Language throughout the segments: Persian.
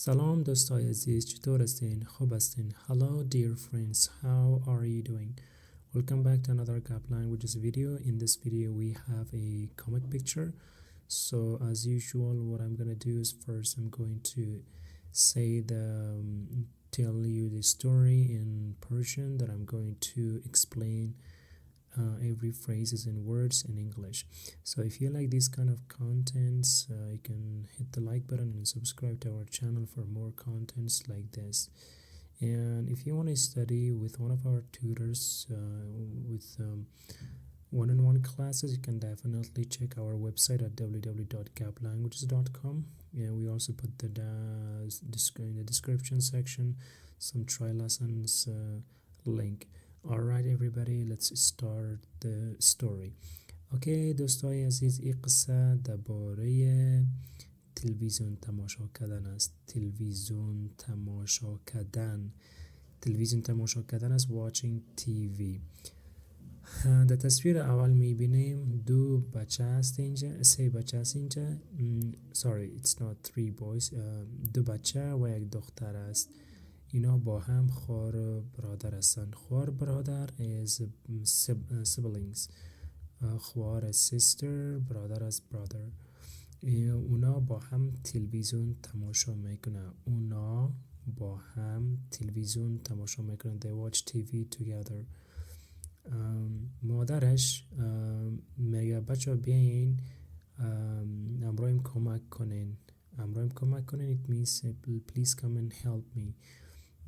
سلام دوستای عزیز، چطور هستین؟ خوب هستین؟ Hello dear friends, how are you doing? Welcome back to another gap languages video. In this video we have a comic picture. So as usual, what I'm gonna do is first I'm going to tell you the story in Persian, that I'm going to explain every phrases and words in English. So if you like these kind of contents, you can hit the like button and subscribe to our channel for more contents like this. And if you want to study with one of our tutors with one-on-one classes, you can definitely check our website at www.gaplanguages.com. And we also put in the description section some try lessons link. Alright everybody, let's start the story. Okay دوستای عزیز، این قصه درباره تلویزیون تماشا کردن است. تلویزیون تماشا کردن است. watching TV. در تصویر اول میبینیم دو بچه هست اینجا، سه بچه هست اینجا. Sorry, it's not three boys. دو بچه و یک دختر است. اینا با هم خوار برادر هستن. خوار برادر is siblings. خوار sister، برادر از brother. اونا با هم تلویزیون تماشا میکنن. They watch TV together. مادرش میگه بچه بیاین امرایم کمک کنین. It means please come and help me.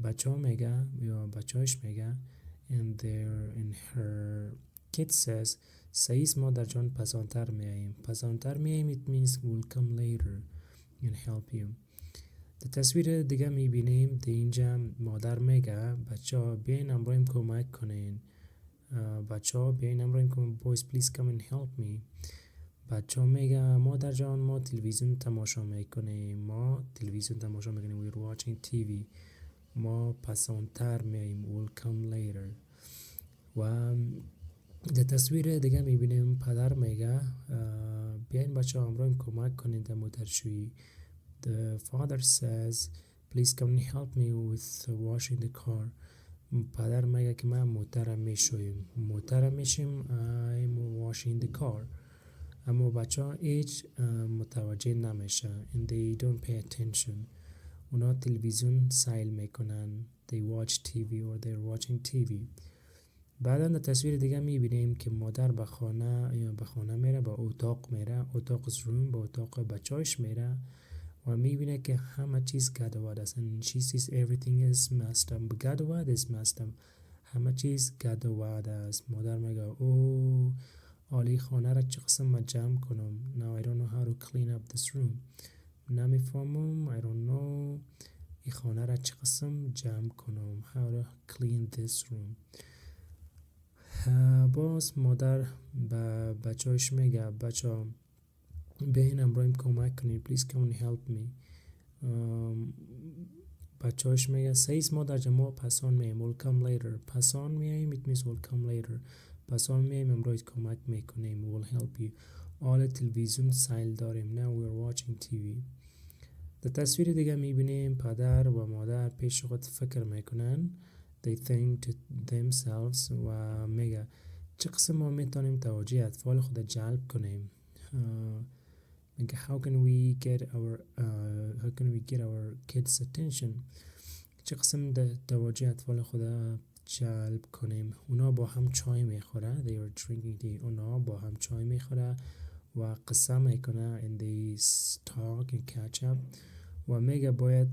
بچه‌هاش میگه and her kid says سعیز مادر جان پسانتر میاییم. It means we'll come later and help you. در تصویر دیگه میبینیم در اینجا مادر میگه بچه‌ها بیاین امرایم کمک کنین. boys please come and help me. بچه‌ها میگه مادر جان ما تلویزیون تماشا میکنیم. we're watching TV. ما پسانتر میاییم. we'll come later. و در تصویر دیگه میبینیم پدر میگه بیاین بچه ها امروز کمک کنین در موترشویی. The father says please come and help me with washing the car. پدر میگه که من موترم میشویم. I'm washing the car. اما بچه ها هیچ متوجه نمیشه and they don't pay attention. اونا تلویزیون سیل میکنن. They watch TV or they're watching TV. بعدا در تصویر دیگه میبینیم که مادر به خانه میره، به اتاق میره. اتاق's room، به اتاق بچه‌اش میره و میبینه که همه چیز گدواد است. and she sees everything is messed up. گدواد is messed up. همه چیز گدواد است. مادر میگه اوه آلی خانه را چه قسم من جمع کنم. Now I don't know how to clean up this room. نمیفهمم. I don't know این خانه را چه قسم جمع کنم. How to clean this room. باز مادر به بچه‌اش میگه بچه بیاین امروز کمک کنید. Please come and help me. بچه‌اش میگه سعیز مادر جان ما پسان میایم. We'll come later. پسان میایم it means we'll come later. پسان میایم امروز کمک میکنیم. We'll help you. آل تلویزیون سیل داریم. Now we're watching TV. در تصویر دیگه میبینیم پدر و مادر پیش خود فکر میکنن. They think to themselves و میگه چه قسم ما میتونیم توجه اطفال خود جلب کنیم. میگه how can we get our kids attention. چه قسم توجه اطفال خود جلب کنیم. اونا با هم چای میخوره. They are drinking tea. اونا با هم چای میخوره و قصه میکنه and they talk and catch up. و میگه باید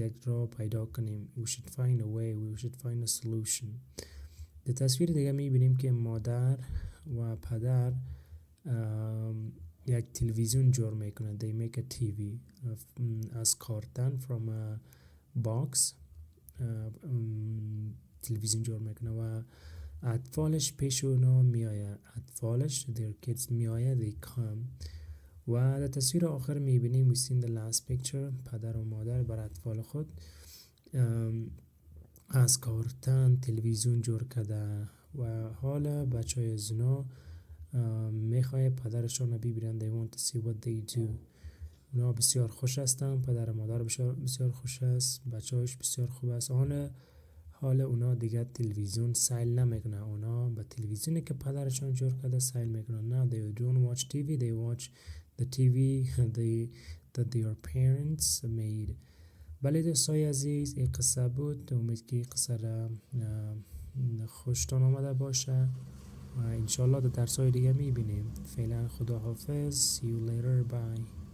یک راه پیدا کنیم. We should find a way. We should find a solution. در تصویر دیگه میبینیم که مادر و پدر یک تلویزیون جور میکنه. They make a TV از کارتن from a box. تلویزیون جور میکنه و اطفالش پیش اونا میآید. their kids میآید. They come. و در تصویر آخر میبینیم we see in the last picture پدر و مادر بر اطفال خود از کارتن تلویزیون جور کرده و حالا بچه های زنا میخواه پدرشان ببینن. They want to see what they do. اونا بسیار خوش هستن، پدر و مادر بسیار خوش است، بچه‌هاش بسیار خوب است. حال اونا دیگه تلویزیون سیل نمیکنه، اونا به تلویزیونی که پدرشون جور کرده سیل میکنه. نه they don't watch TV, they watch the TV that their parents made. بله دوستای عزیز، این قصه بود. امید که قصه را خوشتون آمده باشه و انشالله در درس های دیگه میبینیم. فعلا خدا حافظ. See you later. Bye.